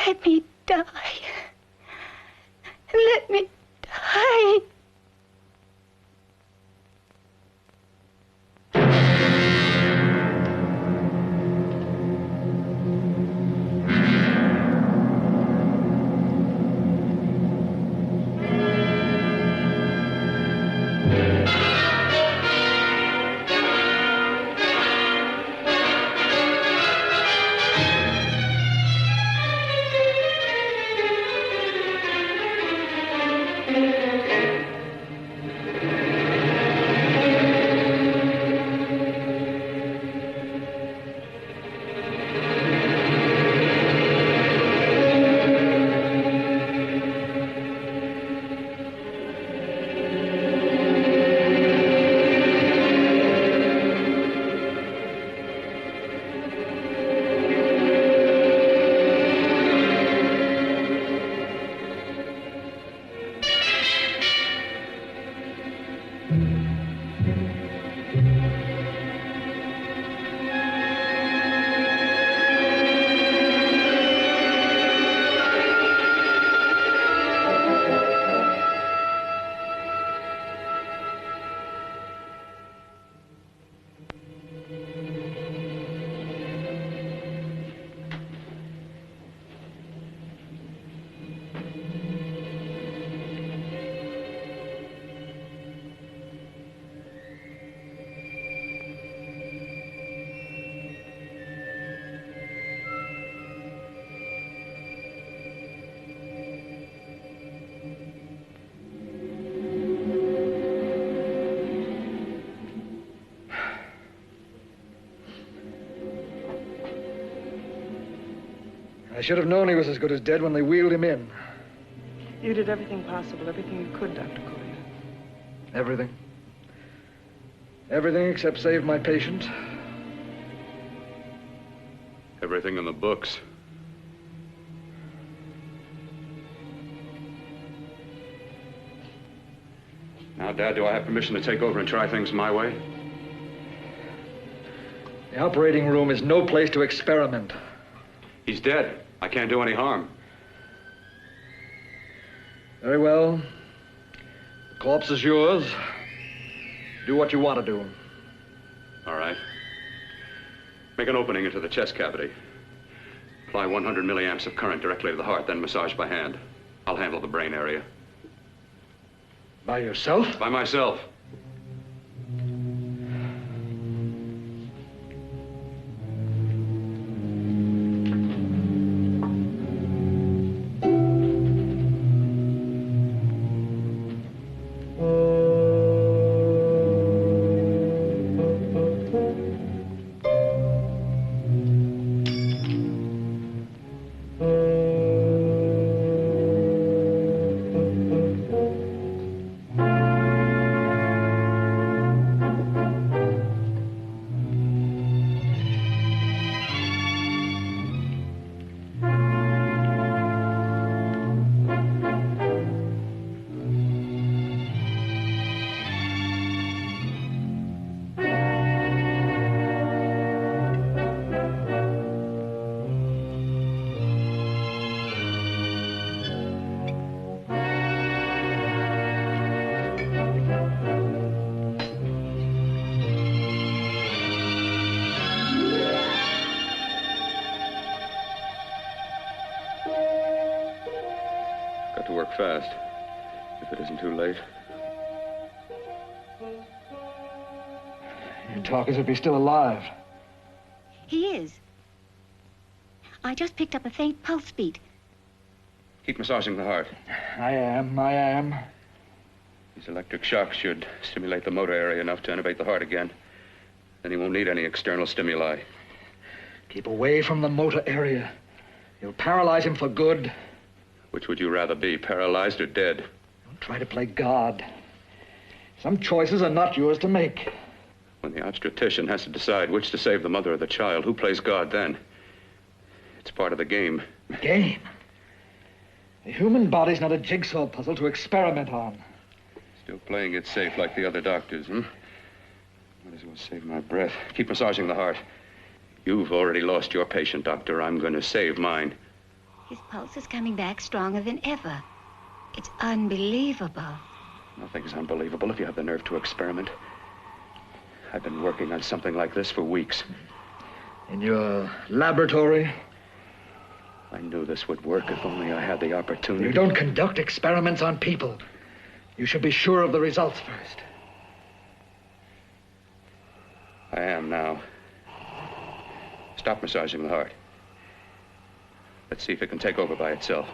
Let me die. Let me die. I should have known he was as good as dead when they wheeled him in. You did everything possible, everything you could, Dr. Collier. Everything. Everything except save my patient. Everything in the books. Now, Dad, do I have permission to take over and try things my way? The operating room is no place to experiment. He's dead. I can't do any harm. Very well. The corpse is yours. Do what you want to do. All right. Make an opening into the chest cavity. Apply 100 milliamps of current directly to the heart, then massage by hand. I'll handle the brain area. By yourself? By myself. Fast, if it isn't too late. You talk as if he's still alive. He is. I just picked up a faint pulse beat. Keep massaging the heart. I am. These electric shocks should stimulate the motor area enough to innervate the heart again. Then he won't need any external stimuli. Keep away from the motor area. You'll paralyze him for good. Which would you rather be, paralyzed or dead? Don't try to play God. Some choices are not yours to make. When the obstetrician has to decide which to save the mother or the child, who plays God then? It's part of the game. Game? The human body's not a jigsaw puzzle to experiment on. Still playing it safe like the other doctors, hmm? Might as well save my breath. Keep massaging the heart. You've already lost your patient, Doctor. I'm going to save mine. His pulse is coming back stronger than ever. It's unbelievable. Nothing's unbelievable if you have the nerve to experiment. I've been working on something like this for weeks. In your laboratory? I knew this would work if only I had the opportunity. You don't conduct experiments on people. You should be sure of the results first. I am now. Stop massaging the heart. Let's see if it can take over by itself.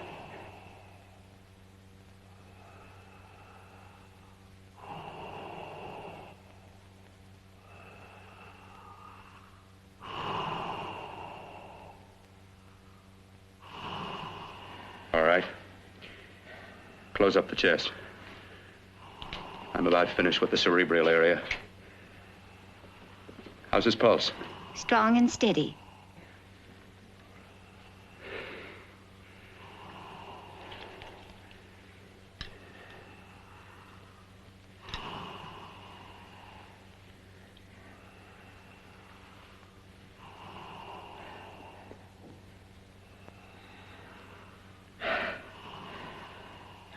All right. Close up the chest. I'm about finished with the cerebral area. How's his pulse? Strong and steady.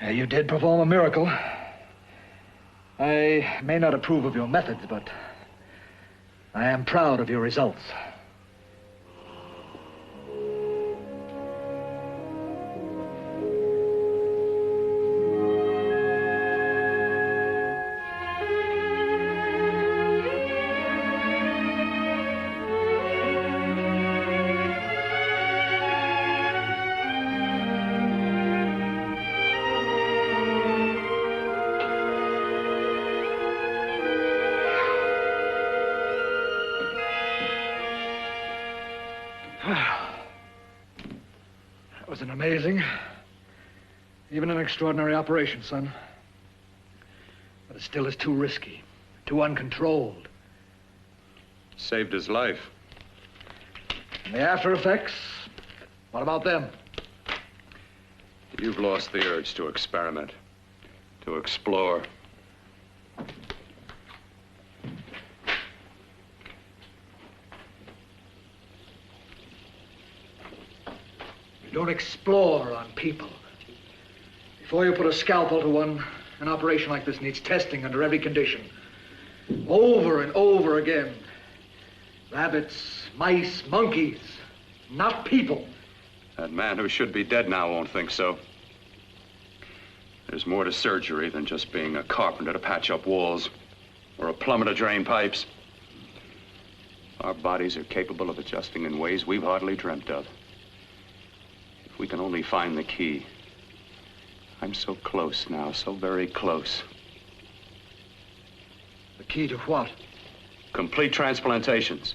You did perform a miracle. I may not approve of your methods, but I am proud of your results. That was an amazing, even an extraordinary operation, son. But it still is too risky, too uncontrolled. Saved his life. And the after effects, what about them? You've lost the urge to experiment, to explore. You don't explore on people. Before you put a scalpel to one, an operation like this needs testing under every condition. Over and over again. Rabbits, mice, monkeys, not people. That man who should be dead now won't think so. There's more to surgery than just being a carpenter to patch up walls or a plumber to drain pipes. Our bodies are capable of adjusting in ways we've hardly dreamt of. If we can only find the key. I'm so close now, so very close. The key to what? Complete transplantations.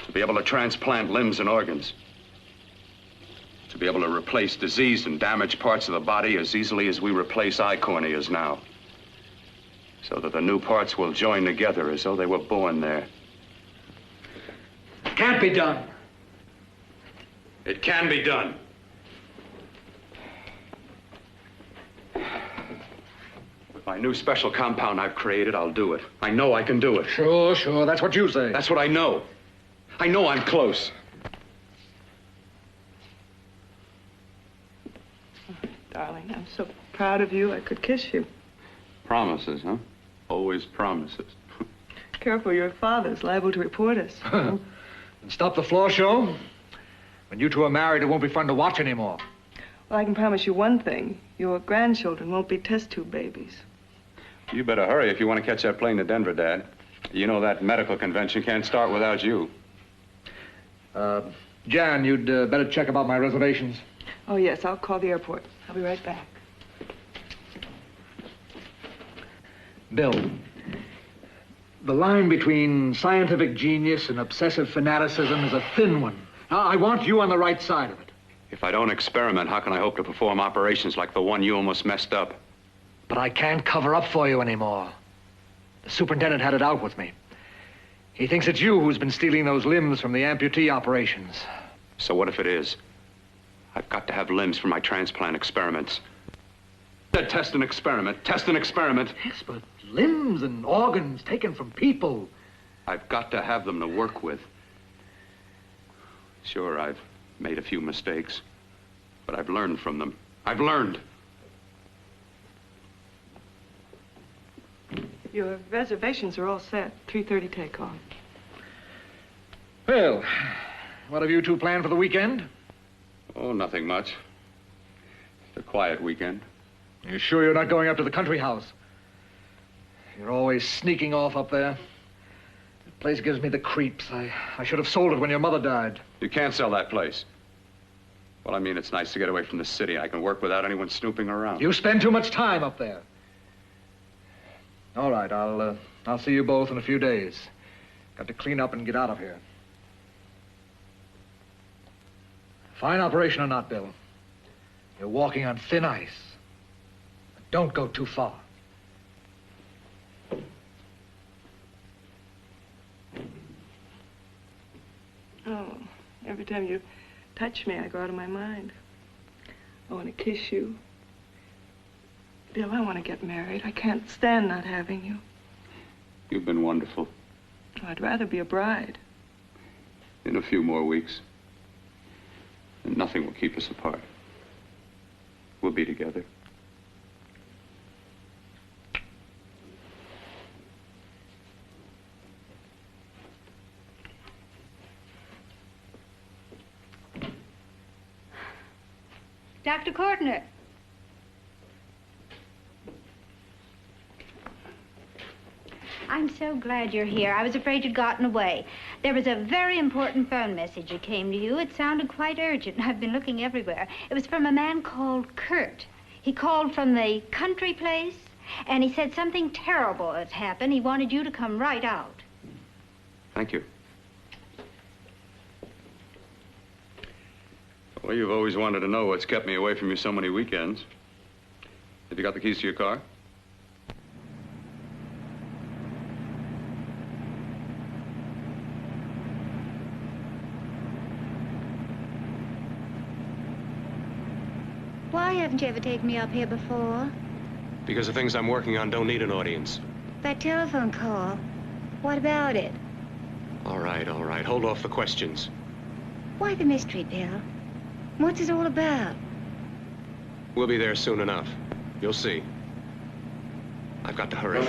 To be able to transplant limbs and organs. To be able to replace diseased and damaged parts of the body as easily as we replace eye corneas now. So that the new parts will join together as though they were born there. It can't be done. It can be done. With my new special compound I've created, I'll do it. I know I can do it. Sure, that's what you say. That's what I know. I know I'm close. Oh, darling, I'm so proud of you, I could kiss you. Promises, huh? Always promises. Careful, your father's liable to report us. And stop the floor show? When you two are married, it won't be fun to watch anymore. Well, I can promise you one thing. Your grandchildren won't be test tube babies. You better hurry if you want to catch that plane to Denver, Dad. You know that medical convention can't start without you. Jan, you'd better check about my reservations. Oh, yes, I'll call the airport. I'll be right back. Bill, the line between scientific genius and obsessive fanaticism is a thin one. Now, I want you on the right side of it. If I don't experiment, how can I hope to perform operations like the one you almost messed up? But I can't cover up for you anymore. The superintendent had it out with me. He thinks it's you who's been stealing those limbs from the amputee operations. So what if it is? I've got to have limbs for my transplant experiments. Test and experiment, test and experiment. Yes, but limbs and organs taken from people. I've got to have them to work with. Sure, I've made a few mistakes. But I've learned from them. I've learned. Your reservations are all set. 3:30 takeoff. Well, what have you two planned for the weekend? Oh, nothing much. It's a quiet weekend. You sure you're not going up to the country house? You're always sneaking off up there. The place gives me the creeps. I should have sold it when your mother died. You can't sell that place. Well, I mean, it's nice to get away from the city. I can work without anyone snooping around. You spend too much time up there. All right, I'll see you both in a few days. Got to clean up and get out of here. Fine operation or not, Bill. You're walking on thin ice. But don't go too far. Oh, every time you touch me, I go out of my mind. I want to kiss you. Bill, I want to get married. I can't stand not having you. You've been wonderful. Oh, I'd rather be a bride. In a few more weeks. And nothing will keep us apart. We'll be together. Dr. Kortner. I'm so glad you're here. I was afraid you'd gotten away. There was a very important phone message that came to you. It sounded quite urgent. I've been looking everywhere. It was from a man called Kurt. He called from the country place, and he said something terrible has happened. He wanted you to come right out. Thank you. Well, you've always wanted to know what's kept me away from you so many weekends. Have you got the keys to your car? Why haven't you ever taken me up here before? Because the things I'm working on don't need an audience. That telephone call, what about it? All right, all right. Hold off the questions. Why the mystery, Bill? What's it all about? We'll be there soon enough. You'll see. I've got to hurry.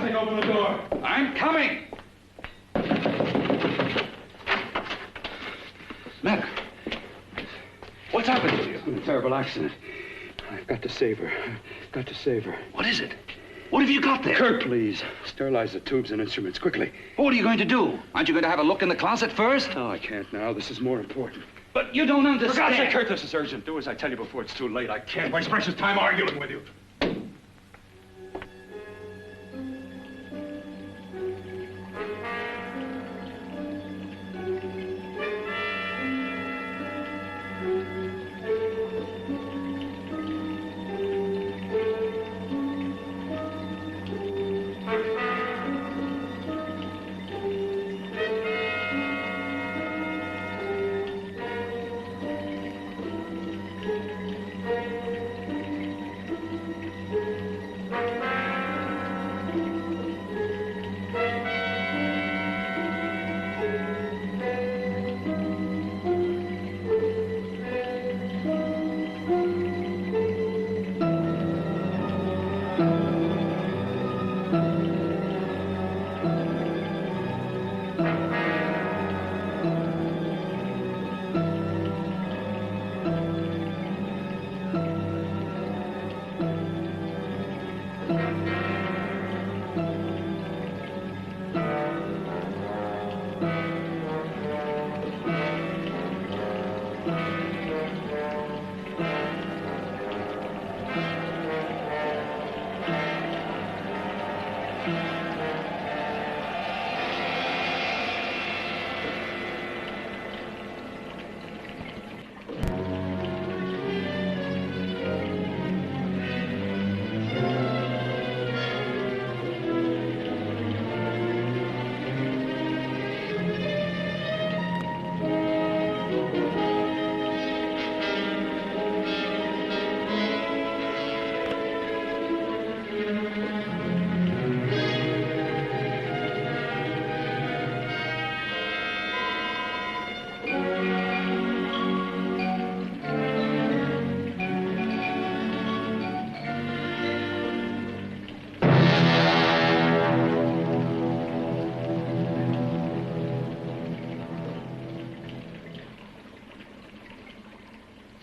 Something, open the door. I'm coming. Matter? What's happened to you? A terrible accident. I've got to save her. Got to save her. What is it? What have you got there? Kurt, please. Sterilize the tubes and instruments quickly. What are you going to do? Aren't you going to have a look in the closet first? No, I can't now. This is more important. But you don't understand. For God's sake, Kurt, this is urgent. Do as I tell you before it's too late. I can't waste precious time arguing with you.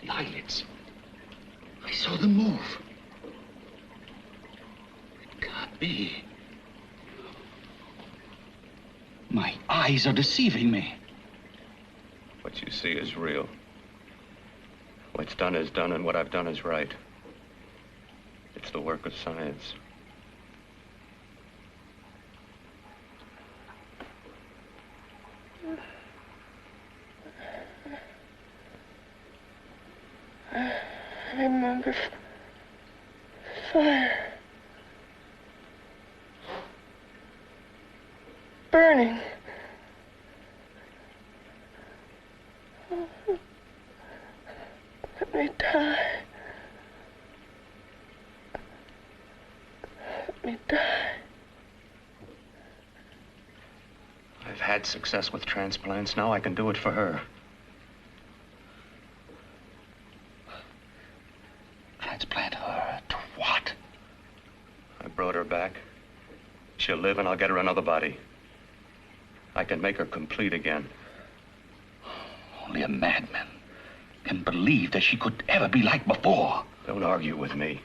Eyelids. I saw them move. It can't be. My eyes are deceiving me. What you see is real. What's done is done, and what I've done is right. It's the work of science. I remember fire. Burning. Let me die. Let me die. I've had success with transplants. Now I can do it for her. Transplant her to what? I brought her back. She'll live, and I'll get her another body. I can make her complete again. Only a madman can believe that she could ever be like before. Don't argue with me.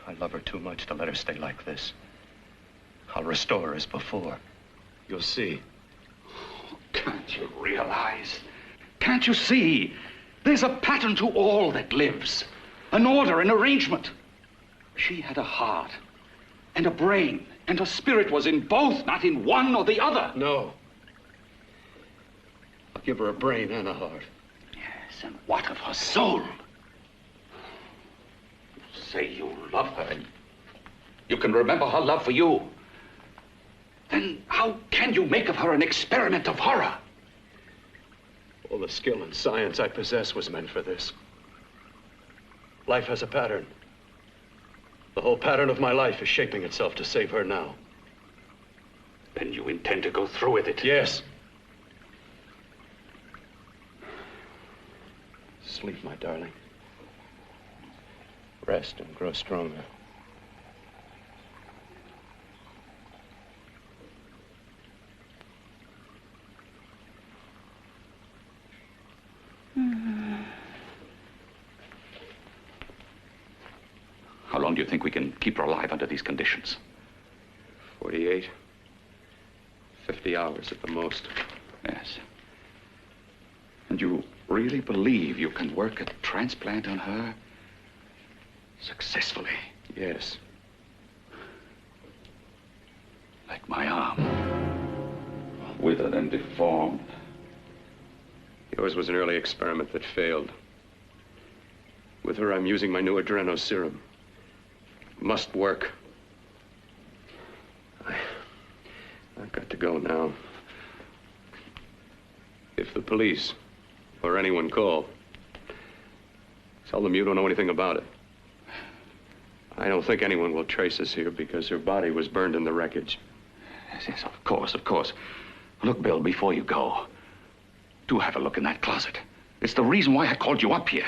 I love her too much to let her stay like this. I'll restore her as before. You'll see. Can't you realize? Can't you see? There's a pattern to all that lives. An order, an arrangement. She had a heart and a brain, and her spirit was in both, not in one or the other. No. I'll give her a brain and a heart. Yes, and what of her soul? You say you love her, and you can remember her love for you. Then how can you make of her an experiment of horror? All the skill and science I possess was meant for this. Life has a pattern. The whole pattern of my life is shaping itself to save her now. Then you intend to go through with it? Yes. Sleep, my darling. Rest and grow stronger. do you think we can keep her alive under these conditions? 48. 50 hours at the most. Yes. And you really believe you can work a transplant on her successfully? Yes. Like my arm. Withered and deformed. Yours was an early experiment that failed. With her, I'm using my new adreno serum. Must work. I've got to go now. If the police or anyone call, tell them you don't know anything about it. I don't think anyone will trace us here because her body was burned in the wreckage. Yes, of course, of course. Look, Bill, before you go, do have a look in that closet. It's the reason why I called you up here.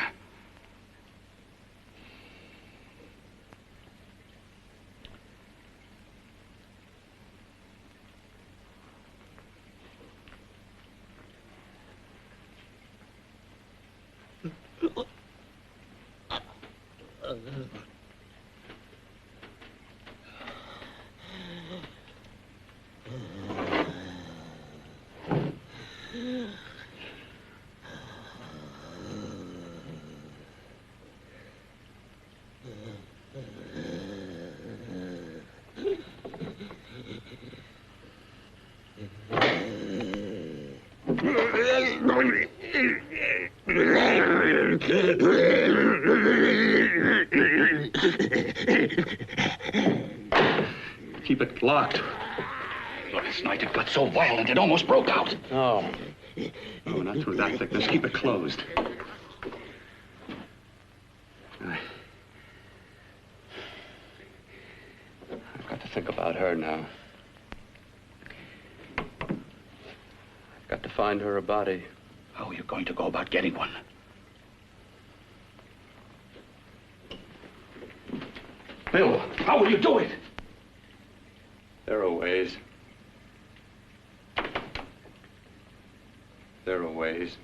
Keep it locked. Last night it got so violent it almost broke out. Oh. Oh, not through that thickness. Keep it closed. I've got to think about her now. I've got to find her a body. How are you going to go about getting one? Bill, how will you do it? There are ways. There are ways.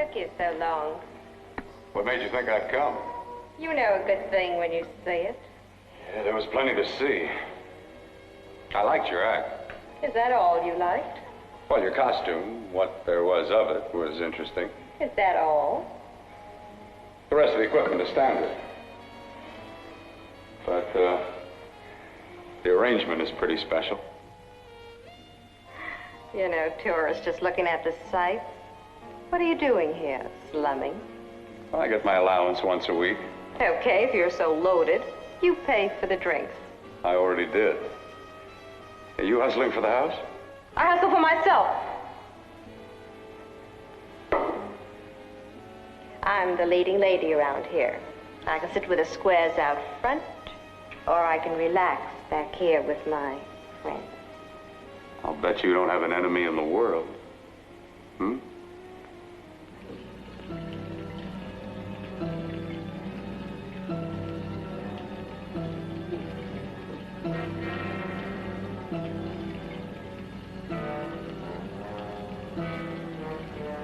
took you so long? What made you think I'd come? You know a good thing when you see it. Yeah, there was plenty to see. I liked your act. Is that all you liked? Well, your costume, what there was of it, was interesting. Is that all? The rest of the equipment is standard. But, the arrangement is pretty special. You know, tourists just looking at the sights. What are you doing here? Slumming? I get my allowance once a week. Okay, if you're so loaded, you pay for the drinks. I already did. Are you hustling for the house? I hustle for myself. I'm the leading lady around here. I can sit with the squares out front, or I can relax back here with my friends. I'll bet you don't have an enemy in the world. Hmm?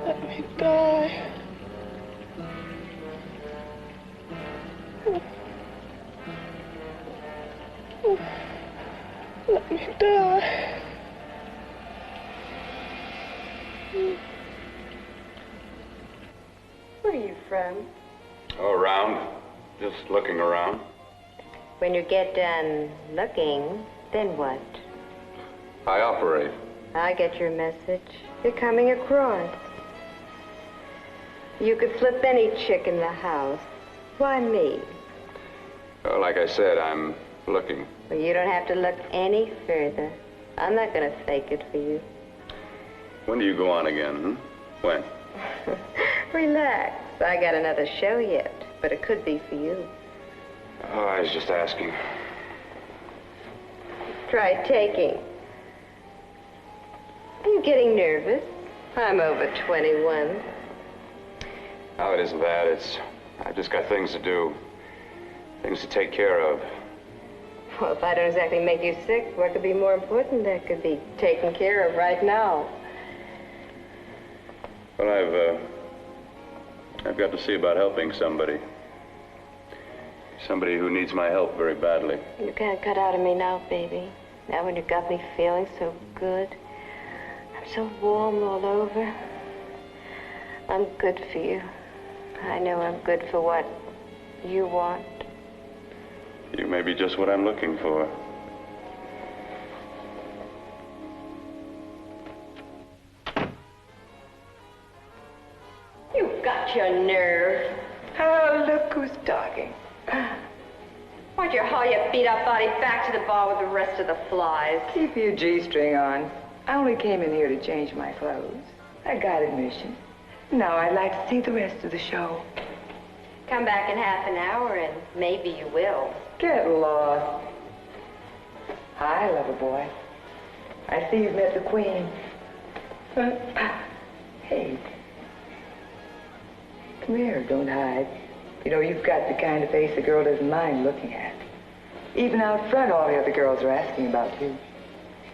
Let me die. Let me die. Where are you from? Oh, around. Just looking around. When you get done looking, then what? I operate. I get your message. You're coming across. You could flip any chick in the house. Why me? Oh, like I said, I'm looking. Well, you don't have to look any further. I'm not going to fake it for you. When do you go on again, hmm? When? Relax. I got another show yet, but it could be for you. Oh, I was just asking. Try taking. Are you getting nervous? I'm over 21. No, it isn't that. I've just got things to do. Things to take care of. Well, if I don't exactly make you sick, what could be more important that could be taken care of right now? Well, I've got to see about helping somebody. Somebody who needs my help very badly. You can't cut out of me now, baby. Now when you got me feeling so good. I'm so warm all over. I'm good for you. I know I'm good for what you want. You may be just what I'm looking for. You've got your nerve. Oh, look who's talking. Why'd you haul your beat-up body back to the bar with the rest of the flies? Keep your G-string on. I only came in here to change my clothes. I got admission. Now I'd like to see the rest of the show. Come back in half an hour and maybe you will. Get lost. Hi, lover boy. I see you've met the queen. Hey. Come here, don't hide. You know, you've got the kind of face a girl doesn't mind looking at. Even out front, all the other girls are asking about you.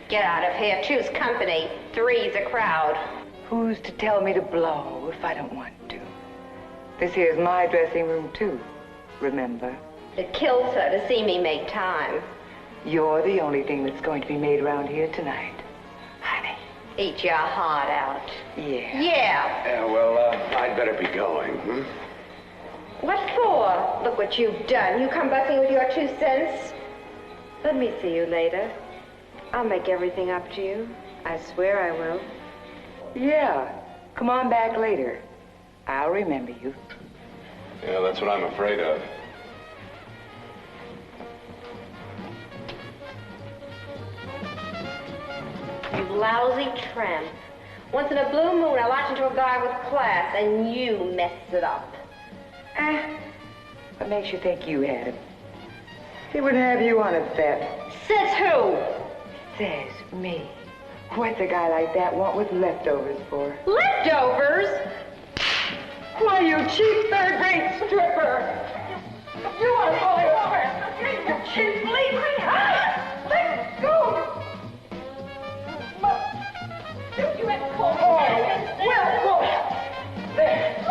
Get out of here. Choose company. Three's a crowd. Who's to tell me to blow if I don't want to? This here's my dressing room, too. Remember? It kills her to see me make time. You're the only thing that's going to be made around here tonight. Honey. Eat your heart out. Yeah. Yeah. Yeah, well, I'd better be going, hmm? What for? Look what you've done. You come busting with your 2 cents. Let me see you later. I'll make everything up to you. I swear I will. Yeah. Come on back later. I'll remember you. Yeah, that's what I'm afraid of. You lousy tramp. Once in a blue moon, I latched into a guy with class, and you messed it up. What makes you think you had him? He wouldn't have you on a bet. Says who? Says me. What's a guy like that want with leftovers for? Leftovers? Why, you cheap third-rate stripper! You are falling over! You cheap bleeding! Let go! You went cold. Well, there.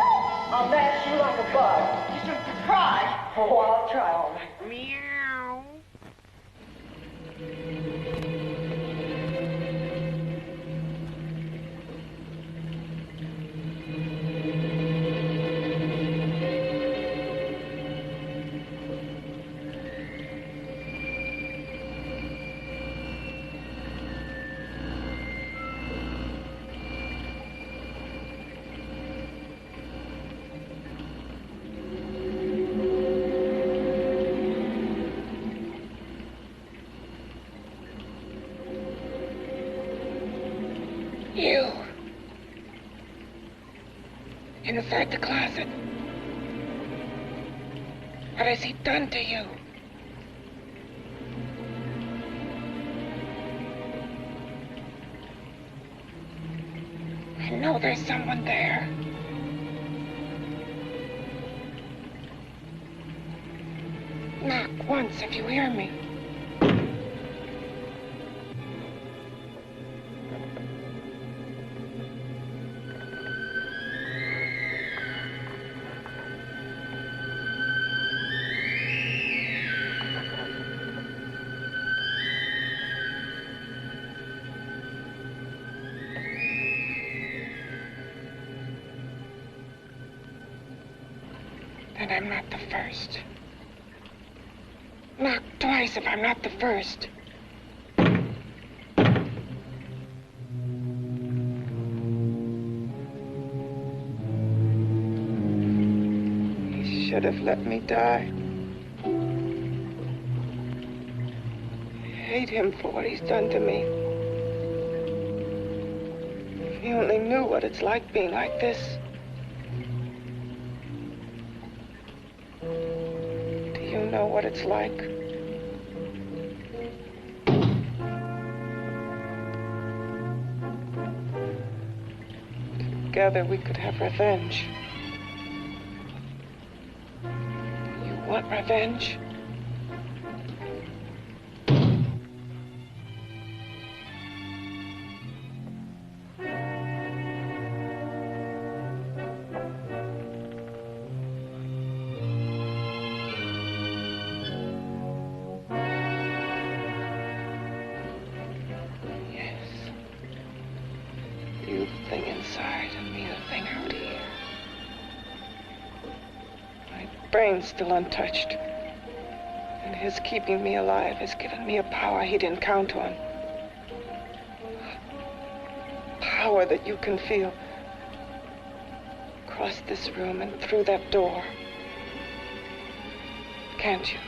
Oh, I'll try all right. Meow. You. Inside the closet. What has he done to you? I know there's someone there. Knock once if you hear me. Then I'm not the first. Knock twice if I'm not the first. He should have let me die. I hate him for what he's done to me. If he only knew what it's like being like this. Know what it's like. Together we could have revenge. You want revenge? Brain's still untouched. And his keeping me alive has given me a power he didn't count on. Power that you can feel. Across this room and through that door. Can't you?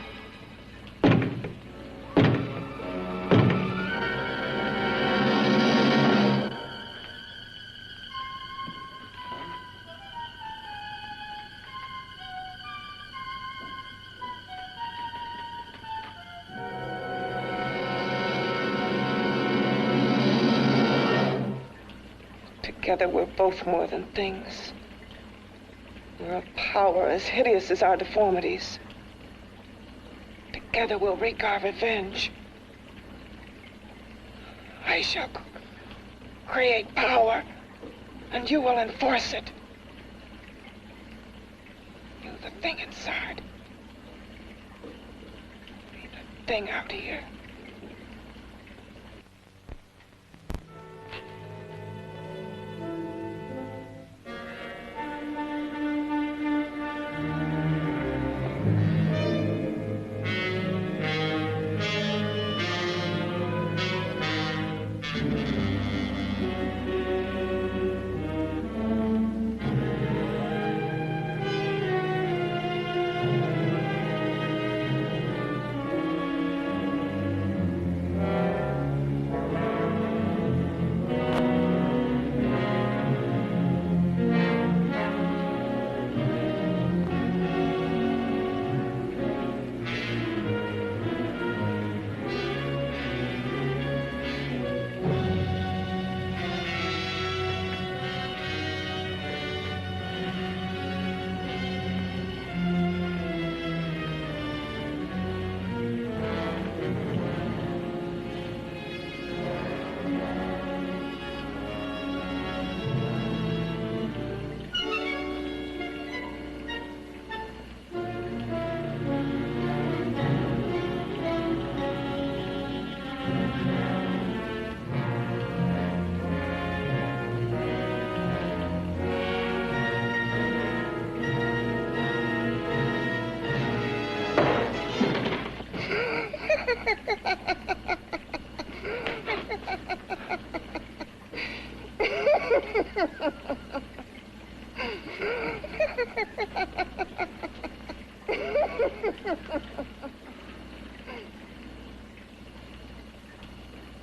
Together we're both more than things. We're a power as hideous as our deformities. Together we'll wreak our revenge. I shall create power, and you will enforce it. You, the thing inside. Me, the thing out here.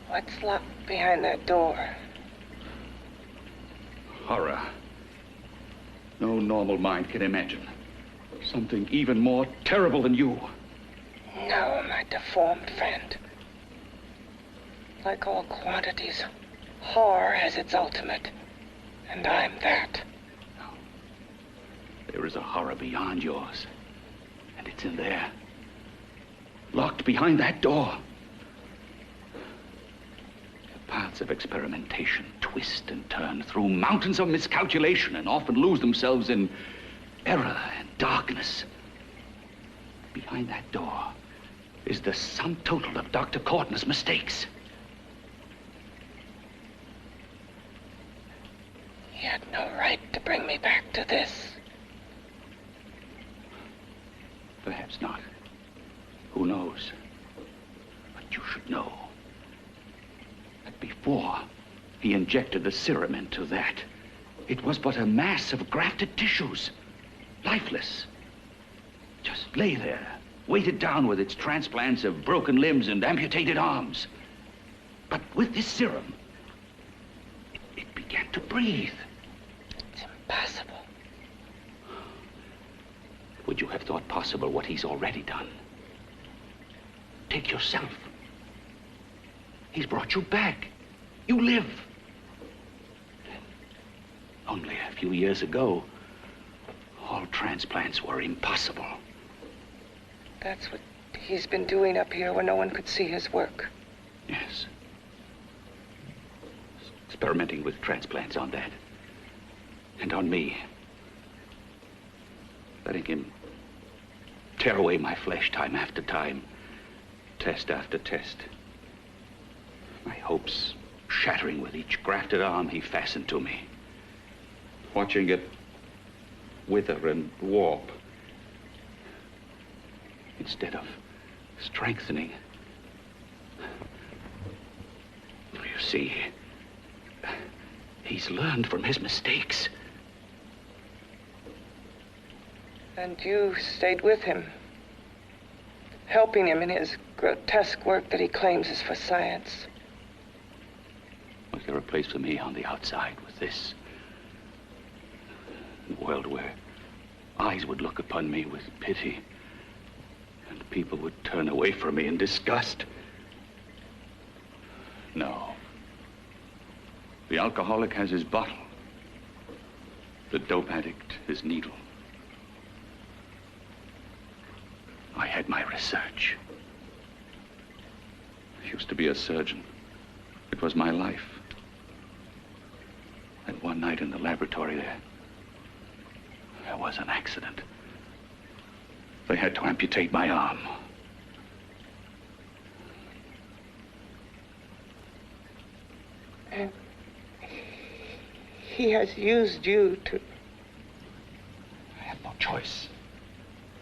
What's locked behind that door? Horror. No normal mind can imagine. Something even more terrible than you. No, my deformed friend. Like all quantities, horror has its ultimate. And I'm that. No. There is a horror beyond yours. And it's in there. Locked behind that door. The paths of experimentation twist and turn through mountains of miscalculation and often lose themselves in error and darkness. Behind that door is the sum total of Dr. Courtney's mistakes. He had no right to bring me back to this. Perhaps not. Who knows? But you should know that before he injected the serum into that, it was but a mass of grafted tissues, lifeless. Just lay there, weighted down with its transplants of broken limbs and amputated arms. But with this serum, it began to breathe. It's impossible. Would you have thought possible what he's already done? Take yourself. He's brought you back. You live. Only a few years ago, all transplants were impossible. That's what he's been doing up here where no one could see his work. Yes. Experimenting with transplants on that. And on me. Letting him tear away my flesh time after time. Test after test. My hopes shattering with each grafted arm he fastened to me. Watching it wither and warp. Instead of strengthening. You see, he's learned from his mistakes. And you stayed with him, helping him in his grotesque work that he claims is for science. Was there a place for me on the outside with this? A world where eyes would look upon me with pity and people would turn away from me in disgust? No. The alcoholic has his bottle. The dope addict his needle. I had my research. I used to be a surgeon. It was my life. And one night in the laboratory there was an accident. They had to amputate my arm. And he has used you to... I had no choice.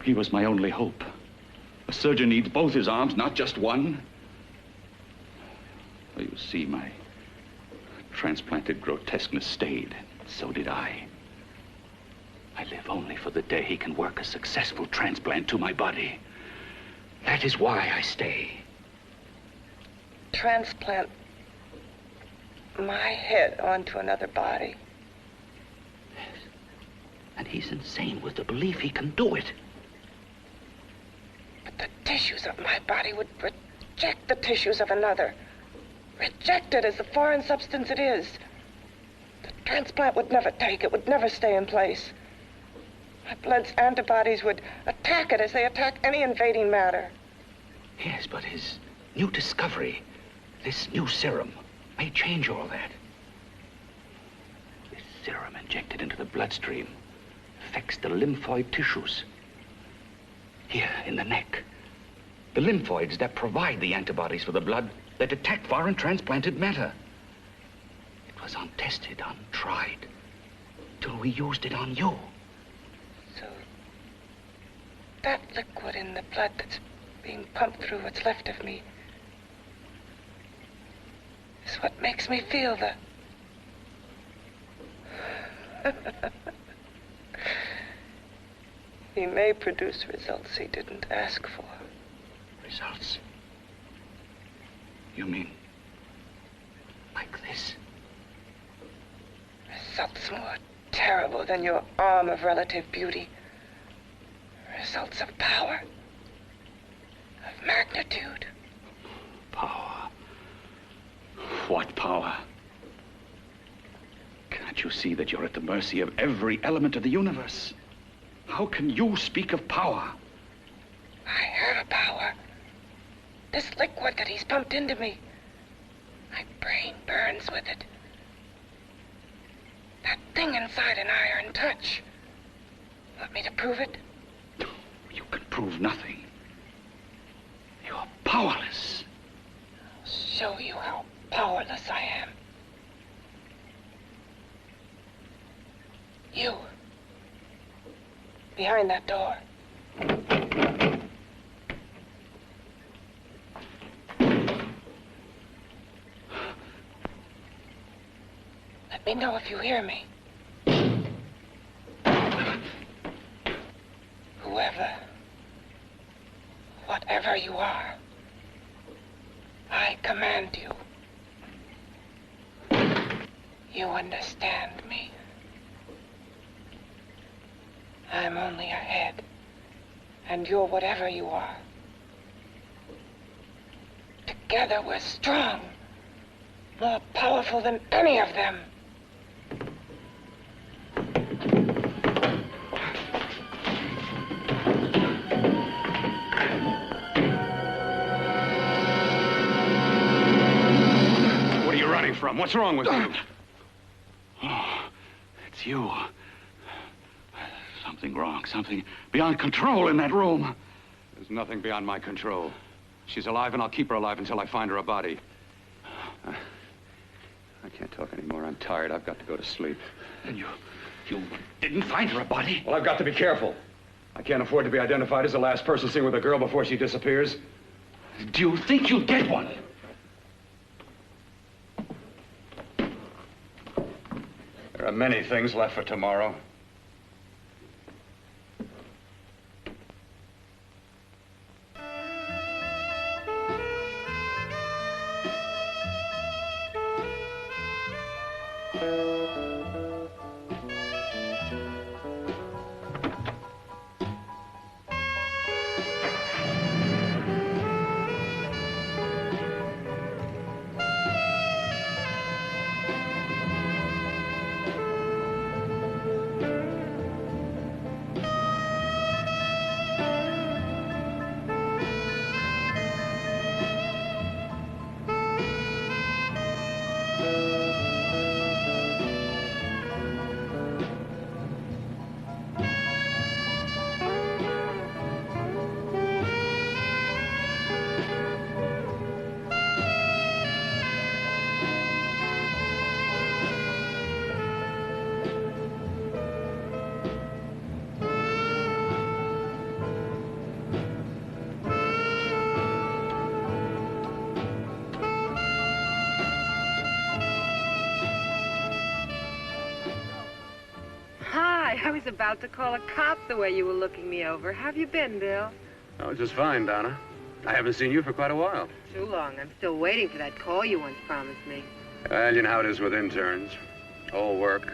He was my only hope. A surgeon needs both his arms, not just one. Well, you see, my transplanted grotesqueness stayed. So did I. I live only for the day he can work a successful transplant to my body. That is why I stay. Transplant my head onto another body. Yes. And he's insane with the belief he can do it. But the tissues of my body would reject the tissues of another. Reject it as the foreign substance it is. The transplant would never take it, would never stay in place. My blood's antibodies would attack it as they attack any invading matter. Yes, but his new discovery, this new serum, may change all that. This serum injected into the bloodstream affects the lymphoid tissues. Here, in the neck. The lymphoids that provide the antibodies for the blood that attack foreign transplanted matter. It was untested, untried, till we used it on you. So, that liquid in the blood that's being pumped through what's left of me, is what makes me feel the... He may produce results he didn't ask for. Results? You mean like this? Results more terrible than your arm of relative beauty. Results of power, of magnitude. Power? What power? Can't you see that you're at the mercy of every element of the universe? How can you speak of power? I have a power. This liquid that he's pumped into me. My brain burns with it. That thing inside an iron touch. Want me to prove it? You can prove nothing. You're powerless. I'll show you how powerless I am. You. Behind that door. Let me know if you hear me. Whoever, whatever you are, I command you. You understand me. I'm only a head, and you're whatever you are. Together we're strong, more powerful than any of them. What are you running from? What's wrong with you? Oh, it's you. Something wrong, something beyond control in that room. There's nothing beyond my control. She's alive, and I'll keep her alive until I find her a body. I can't talk anymore. I'm tired. I've got to go to sleep. And you didn't find her a body? Well, I've got to be careful. I can't afford to be identified as the last person seen with a girl before she disappears. Do you think you'll get one? There are many things left for tomorrow. I was about to call a cop the way you were looking me over. How have you been, Bill? Oh, just fine, Donna. I haven't seen you for quite a while. Too long. I'm still waiting for that call you once promised me. Well, you know how it is with interns. All work.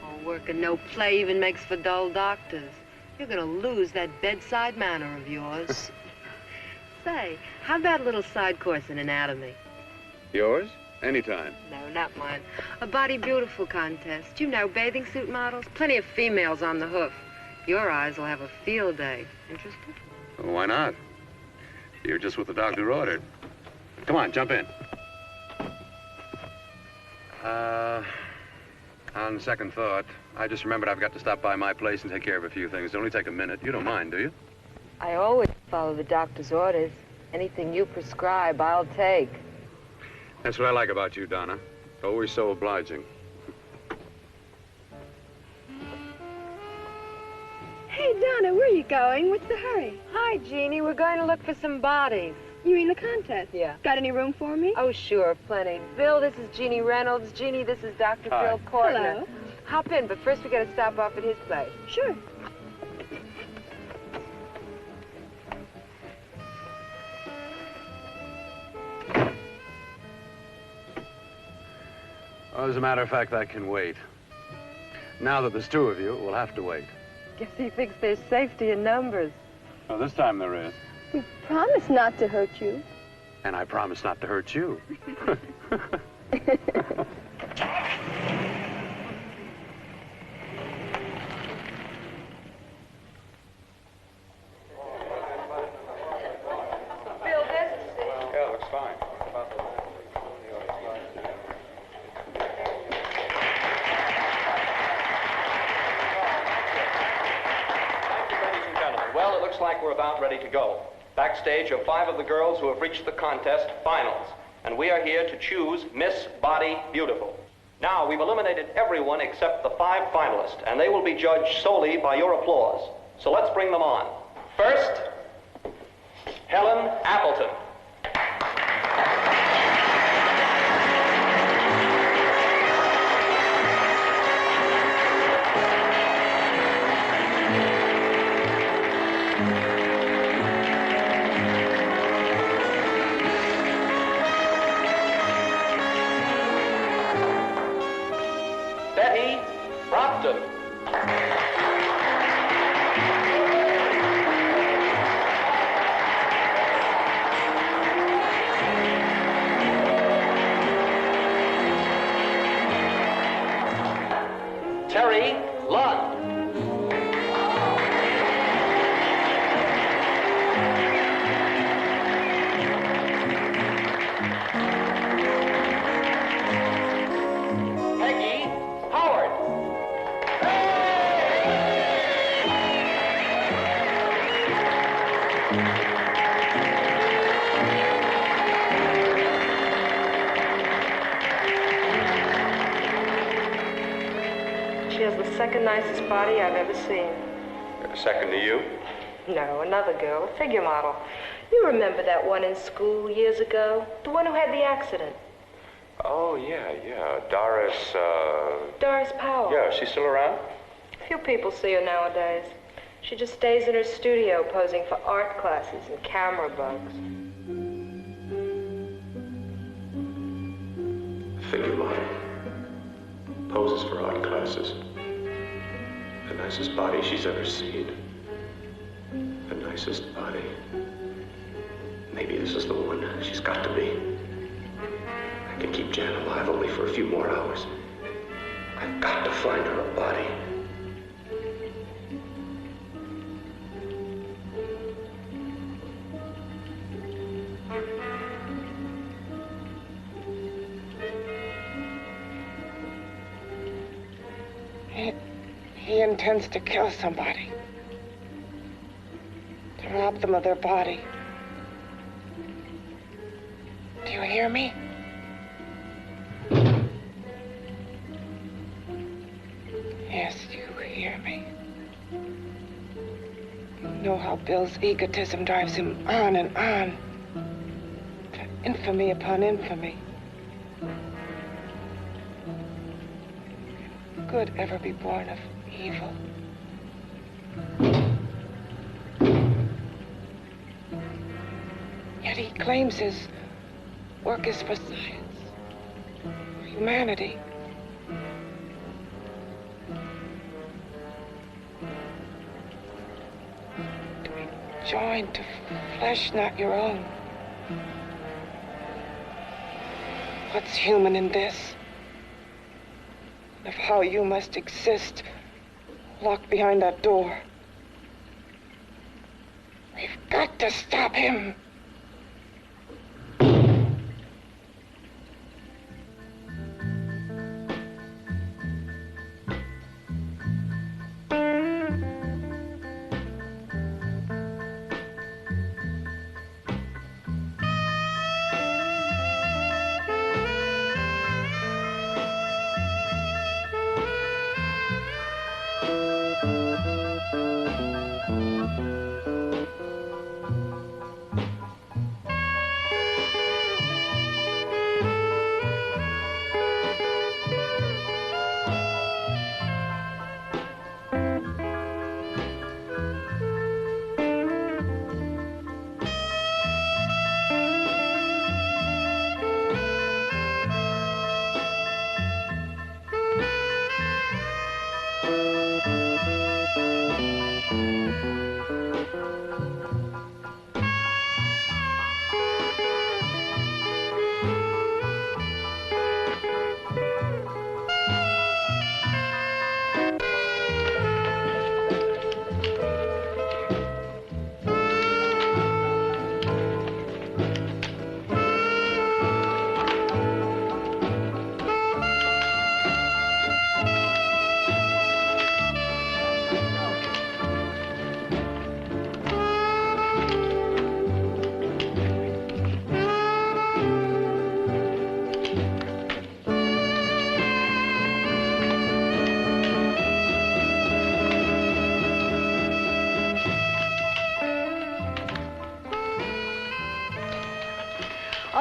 All work and no play even makes for dull doctors. You're gonna lose that bedside manner of yours. Say, how about a little side course in anatomy? Yours? Anytime. No, not mine. A Body Beautiful contest. You know, bathing suit models. Plenty of females on the hoof. Your eyes will have a field day. Interested? Well, why not? You're just what the doctor ordered. Come on, jump in. On second thought, I just remembered I've got to stop by my place and take care of a few things. It'll only take a minute. You don't mind, do you? I always follow the doctor's orders. Anything you prescribe, I'll take. That's what I like about you, Donna. Always so obliging. Hey, Donna, where are you going. What's the hurry? Hi, Jeannie. We're going to look for some bodies. You mean the contest? Yeah. Got any room for me? Oh, sure, plenty. Bill, this is Jeannie Reynolds. Jeannie, this is Dr. Hi. Phil Courtner. Hello. Hop in, but first we got to stop off at his place. Sure. Well, as a matter of fact, that can wait. Now that there's two of you, we'll have to wait. Guess he thinks there's safety in numbers. Well, this time there is. We promised not to hurt you. And I promise not to hurt you. Bill, this is Yeah, looks fine. Ladies and gentlemen, well, it looks like we're about ready to go. Backstage are 5 of the girls who have reached the contest finals, and we are here to choose Miss Body Beautiful. Now, we've eliminated everyone except the 5 finalists, and they will be judged solely by your applause. So let's bring them on. First, Helen Appleton. Betty Brockton. Terry Lund. Peggy Howard. She has the second nicest body I've ever seen. Second to you? No, another girl, a figure model. You remember that one in school years ago? The one who had the accident. Oh, yeah. Doris, Doris Powell. Yeah, is she still around? Few people see her nowadays. She just stays in her studio posing for art classes and camera bugs. Figure model. Poses for art classes. The nicest body she's ever seen. The nicest body. Maybe this is the one. She's got to be. I can keep Jan alive only for a few more hours. I've got to find her a body. He intends to kill somebody. To rob them of their body. Do you hear me? Yes, you hear me. You know how Bill's egotism drives him on and on. To infamy upon infamy. Can good ever be born of evil? Yet he claims his work is for science, for humanity. To be joined to flesh not your own. What's human in this? Of how you must exist, locked behind that door. We've got to stop him.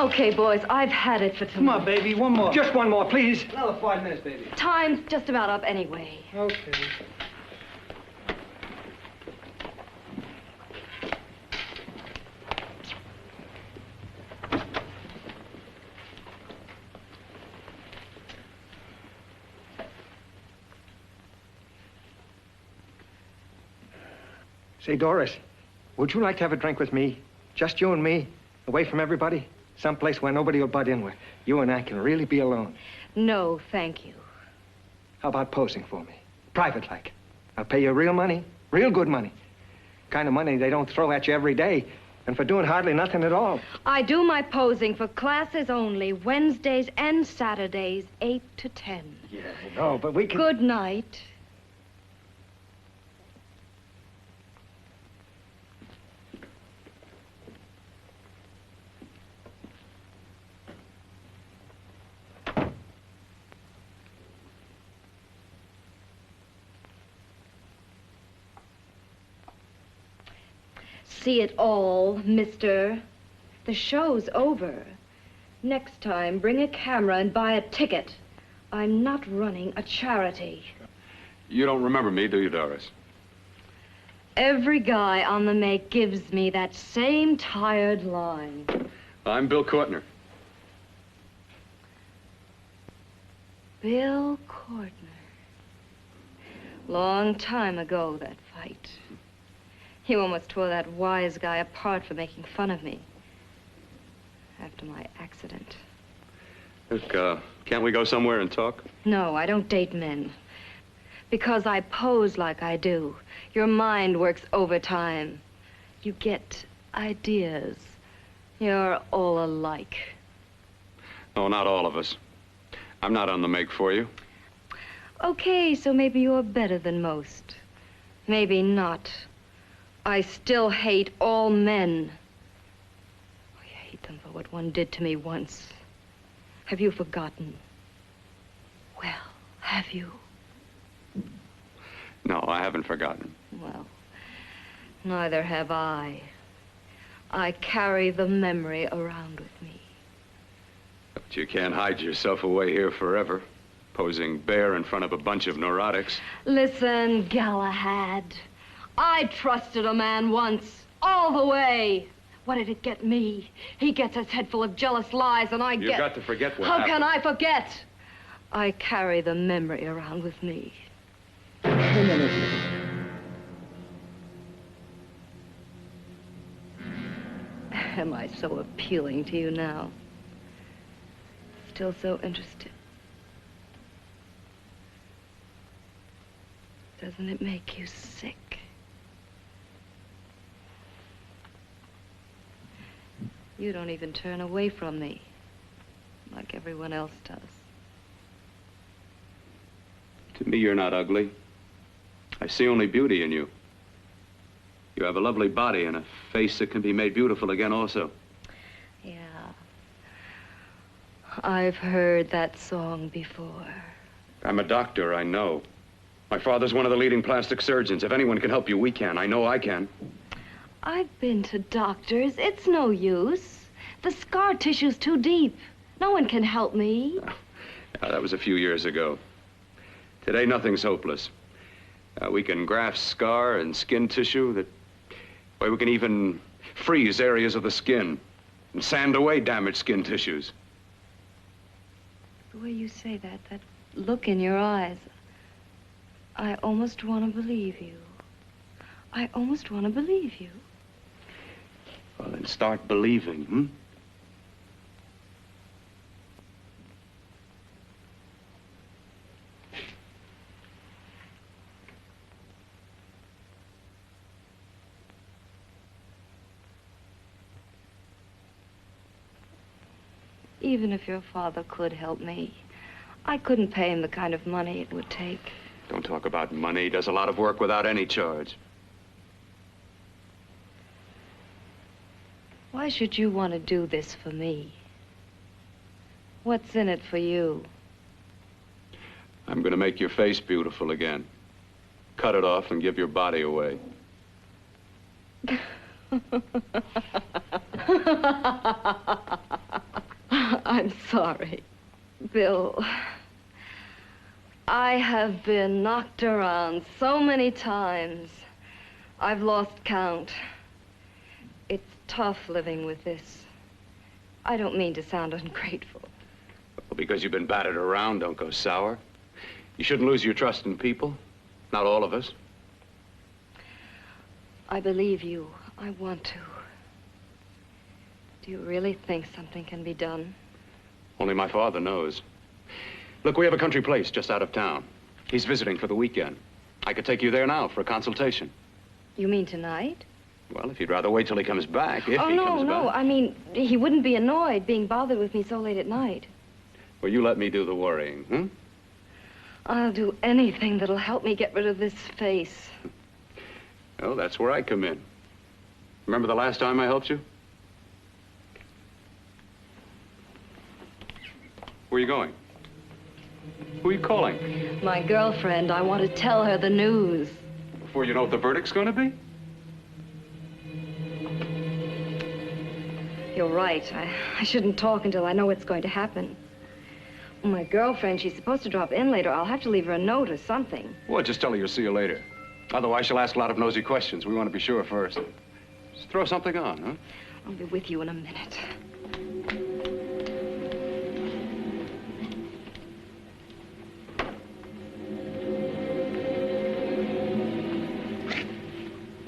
Okay, boys, I've had it for tonight. Come on, baby, one more. Just one more, please. Another 5 minutes, baby. Time's just about up anyway. Okay. Say, Doris, would you like to have a drink with me? Just you and me, away from everybody? Someplace where nobody will butt in, where you and I can really be alone. No, thank you. How about posing for me? Private-like. I'll pay you real money, real good money. Kind of money they don't throw at you every day, and for doing hardly nothing at all. I do my posing for classes only, Wednesdays and Saturdays, 8 to 10. Yeah, I know, but we can... Good night. See it all, mister. The show's over. Next time, bring a camera and buy a ticket. I'm not running a charity. You don't remember me, do you, Doris? Every guy on the make gives me that same tired line. I'm Bill Courtner. Bill Courtner. Long time ago, that fight. You almost tore that wise guy apart for making fun of me. After my accident. Look, can't we go somewhere and talk? No, I don't date men. Because I pose like I do, your mind works overtime. You get ideas. You're all alike. Oh, not all of us. I'm not on the make for you. Okay, so maybe you're better than most. Maybe not. I still hate all men. I hate them for what one did to me once. Have you forgotten? Well, have you? No, I haven't forgotten. Well, neither have I. I carry the memory around with me. But you can't hide yourself away here forever, posing bare in front of a bunch of neurotics. Listen, Galahad. I trusted a man once, all the way. What did it get me? He gets his head full of jealous lies, and You've got to forget what How happened. can I forget? I carry the memory around with me. Am I so appealing to you now? Still so interested? Doesn't it make you sick? You don't even turn away from me, like everyone else does. To me, you're not ugly. I see only beauty in you. You have a lovely body and a face that can be made beautiful again also. Yeah. I've heard that song before. I'm a doctor, I know. My father's one of the leading plastic surgeons. If anyone can help you, we can. I know I can. I've been to doctors. It's no use. The scar tissue's too deep. No one can help me. That was a few years ago. Today, nothing's hopeless. We can graft scar and skin tissue that... Well, we can even freeze areas of the skin and sand away damaged skin tissues. The way you say that, that look in your eyes, I almost want to believe you. I almost want to believe you. Well, then start believing, hmm? Even if your father could help me, I couldn't pay him the kind of money it would take. Don't talk about money. He does a lot of work without any charge. Why should you want to do this for me? What's in it for you? I'm going to make your face beautiful again. Cut it off and give your body away. sorry. Bill, I have been knocked around so many times. I've lost count. It's tough living with this. I don't mean to sound ungrateful. Well, because you've been battered around, don't go sour. You shouldn't lose your trust in people. Not all of us. I believe you. I want to. Do you really think something can be done? Only my father knows. Look, we have a country place just out of town. He's visiting for the weekend. I could take you there now for a consultation. You mean tonight? Well, if you'd rather wait till he comes back, if he comes no. back. I mean, he wouldn't be annoyed being bothered with me so late at night. Well, you let me do the worrying, hmm? I'll do anything that'll help me get rid of this face. Well, that's where I come in. Remember the last time I helped you? Where are you going? Who are you calling? My girlfriend. I want to tell her the news. Before you know what the verdict's going to be? You're right. I shouldn't talk until I know what's going to happen. My girlfriend, she's supposed to drop in later. I'll have to leave her a note or something. Well, just tell her you'll see you later. Otherwise, she'll ask a lot of nosy questions. We want to be sure first. Just throw something on, huh? I'll be with you in a minute.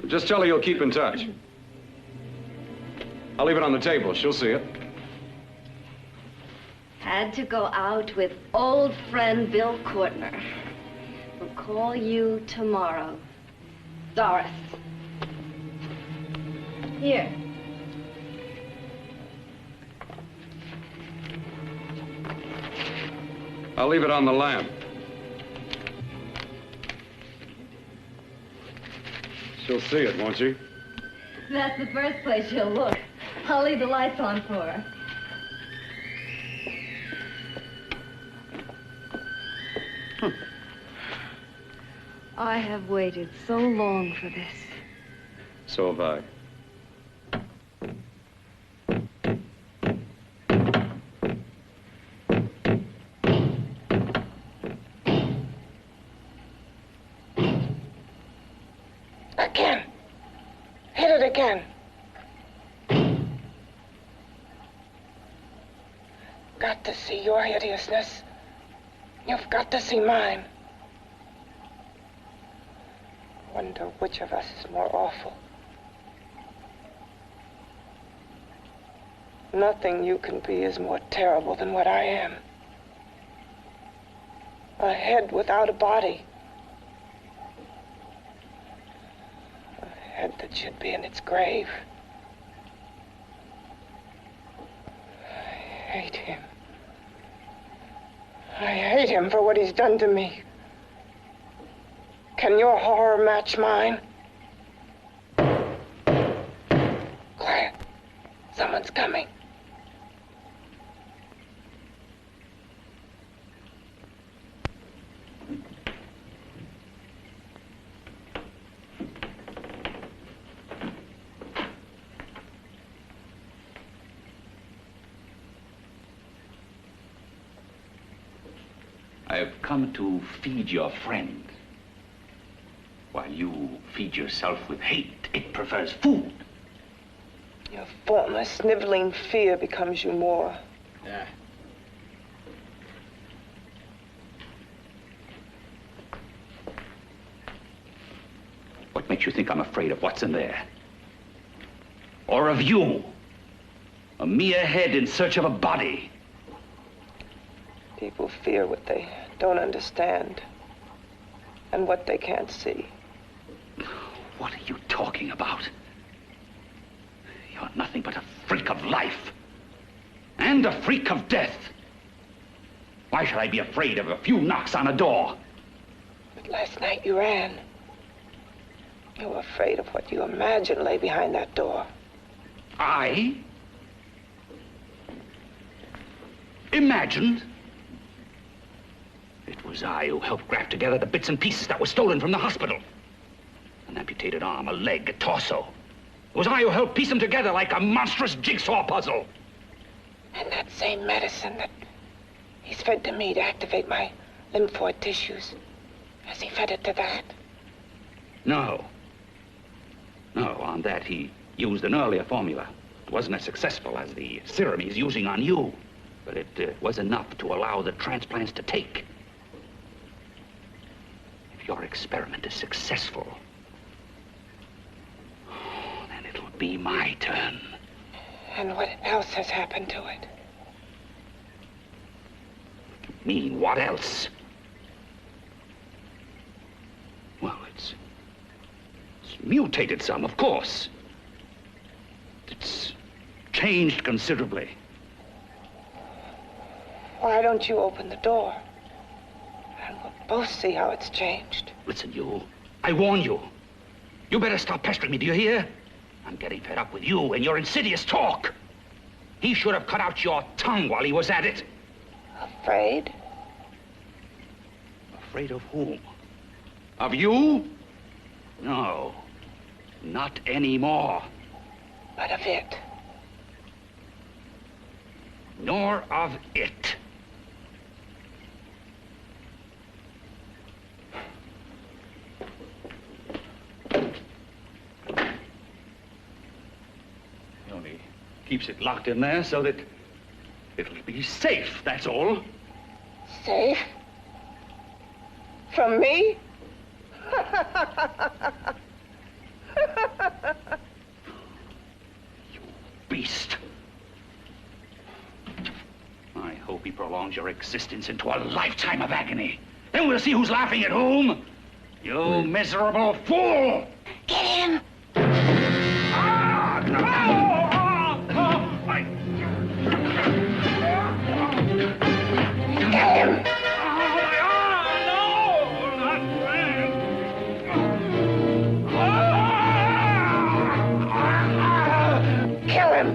Just tell her you'll keep in touch. I'll leave it on the table. She'll see it. Had to go out with old friend Bill Courtner. We'll call you tomorrow. Doris. Here. I'll leave it on the lamp. She'll see it, won't she? That's the first place she'll look. I'll leave the lights on for her. I have waited so long for this. So have I. Again. Hit it again. Got to see your hideousness. You've got to see mine. Wonder which of us is more awful. Nothing you can be is more terrible than what I am. A head without a body. A head that should be in its grave. I hate him. I hate him for what he's done to me. Can your horror match mine? Quiet. Someone's coming. I've come to feed your friend. While you feed yourself with hate, it prefers food. Your formless, sniveling fear becomes you more. Yeah. What makes you think I'm afraid of what's in there? Or of you? A mere head in search of a body. People fear what they don't understand and what they can't see. What are you talking about? You're nothing but a freak of life. And a freak of death. Why should I be afraid of a few knocks on a door? But last night you ran. You were afraid of what you imagined lay behind that door. I? Imagined? It was I who helped graft together the bits and pieces that were stolen from the hospital. An amputated arm, a leg, a torso. It was I who helped piece them together like a monstrous jigsaw puzzle. And that same medicine that he's fed to me to activate my lymphoid tissues, has he fed it to that? No. No, on that he used an earlier formula. It wasn't as successful as the serum he's using on you, but it was enough to allow the transplants to take. If your experiment is successful, then it'll be my turn. And what else has happened to it? Mean what else? Well, it's mutated some, of course. It's changed considerably. Why don't you open the door? And we'll both see how it's changed. Listen, you. I warn you. You better stop pestering me, do you hear? I'm getting fed up with you and your insidious talk. He should have cut out your tongue while he was at it. Afraid? Afraid of whom? Of you? No, not anymore. But of it. Nor of it. He only keeps it locked in there so that it'll be safe, that's all. Safe? From me? You beast. I hope he prolongs your existence into a lifetime of agony. Then we'll see who's laughing at whom. You miserable fool! Get him! Ah, Get him! Kill him!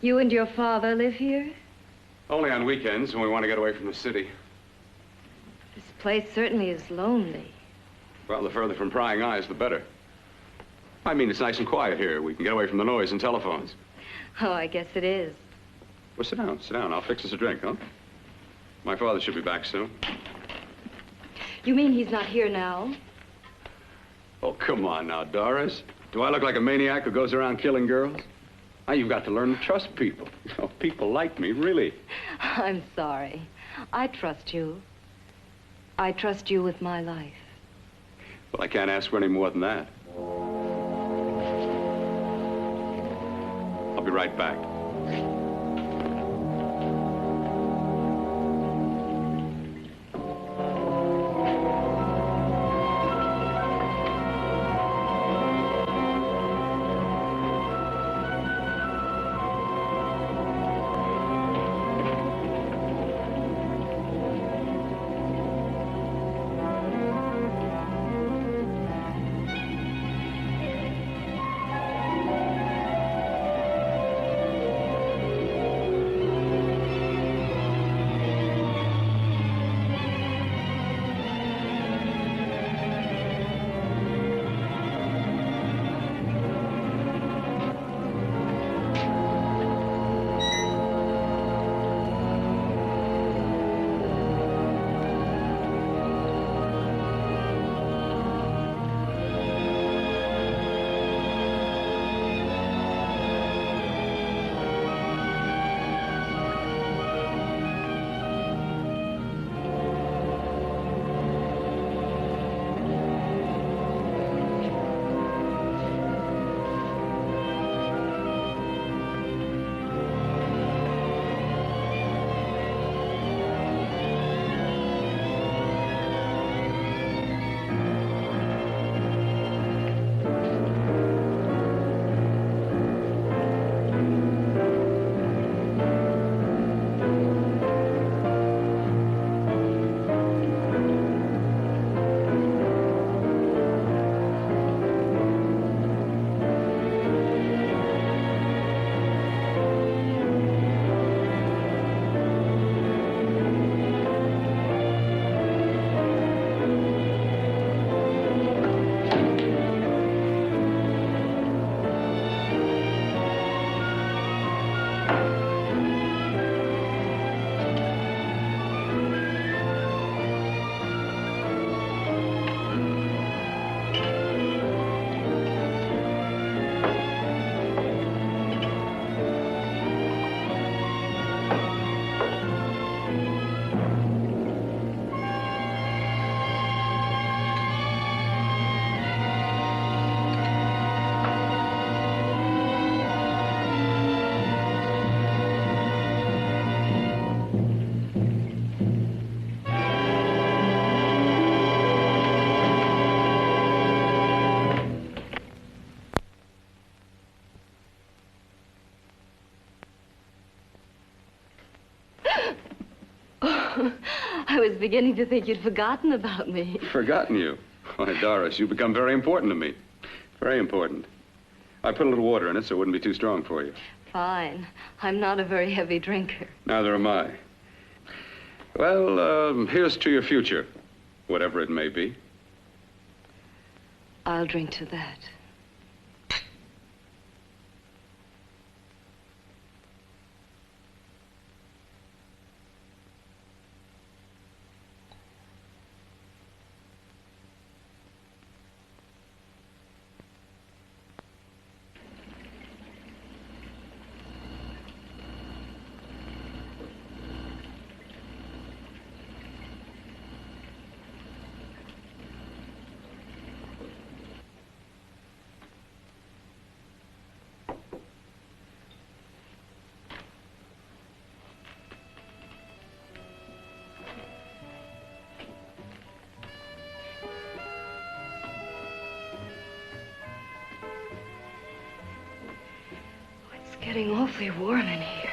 You and your father live here? Only on weekends when we want to get away from the city. This place certainly is lonely. Well, the further from prying eyes, the better. I mean, it's nice and quiet here. We can get away from the noise and telephones. Oh, I guess it is. Well, sit down, sit down. I'll fix us a drink, huh? My father should be back soon. You mean he's not here now? Oh, come on now, Doris. Do I look like a maniac who goes around killing girls? Now, you've got to learn to trust people. You know, people like me, really. I'm sorry. I trust you. I trust you with my life. Well, I can't ask for any more than that. I'll be right back. I was beginning to think you'd forgotten about me. Forgotten you? Why, Doris, you've become very important to me. Very important. I put a little water in it so it wouldn't be too strong for you. Fine. I'm not a very heavy drinker. Neither am I. Well, here's to your future, whatever it may be. I'll drink to that. It's getting awfully warm in here.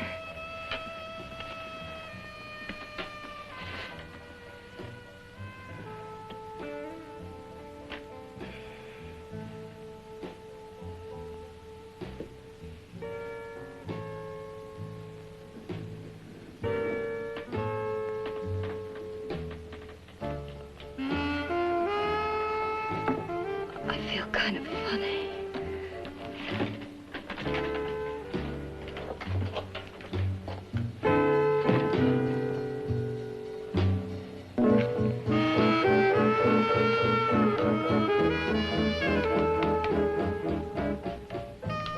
kind of funny.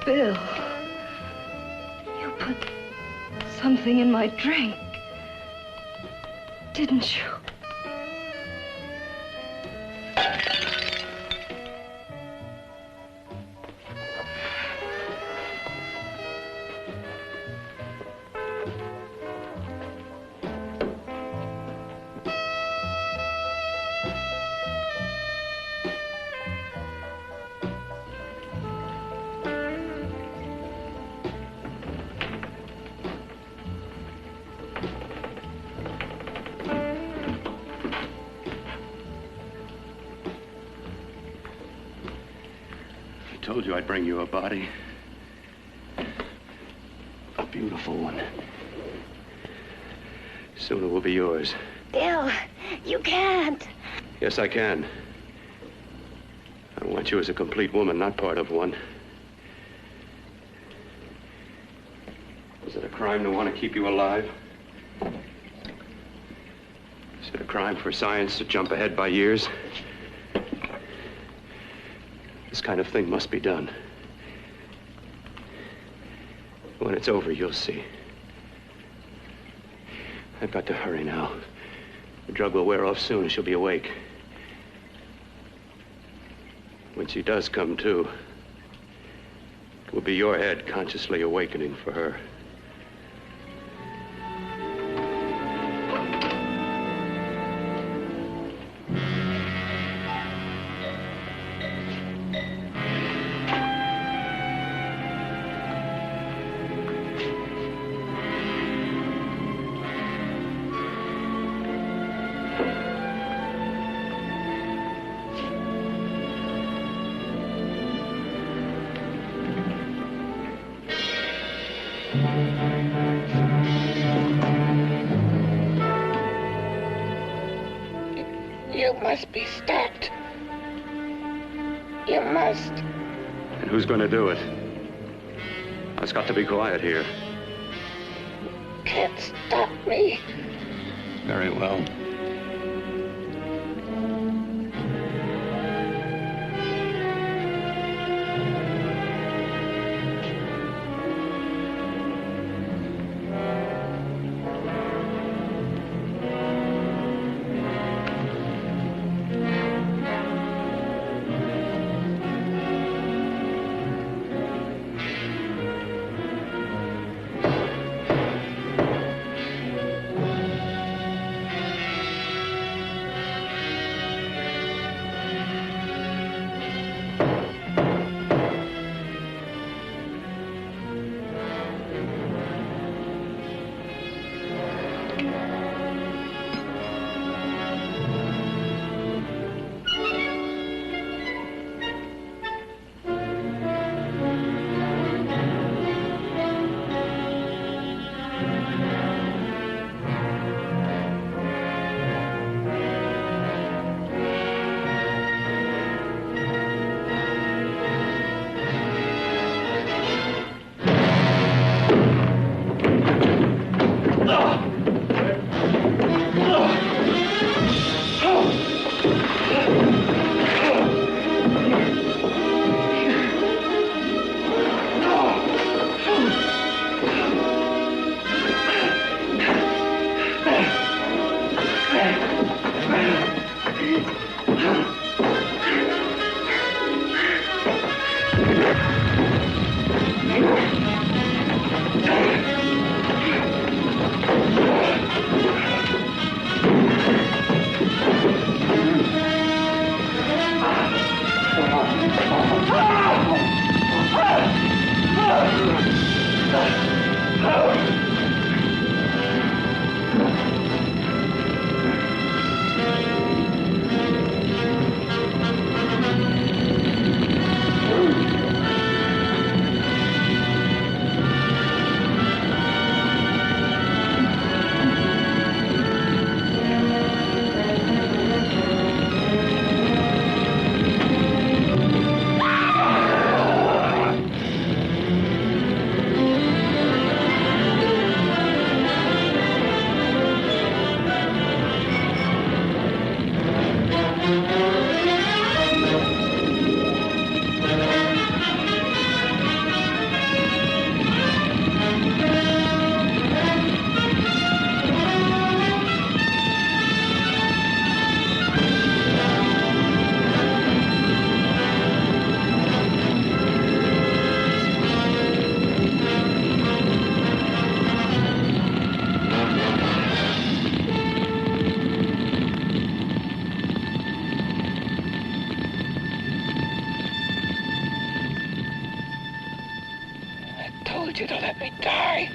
Bill, you put something in my drink, didn't you? I told you I'd bring you a body. A beautiful one. Soon it will be yours. Bill, you can't. Yes, I can. I want you as a complete woman, not part of one. Is it a crime to want to keep you alive? Is it a crime for science to jump ahead by years? This kind of thing must be done. When it's over, you'll see. I've got to hurry now. The drug will wear off soon and she'll be awake. When she does come to, it will be your head consciously awakening for her. You must be stopped. You must. And who's going to do it? It's got to be quiet here. Can't stop me. Very well. told you to let me die.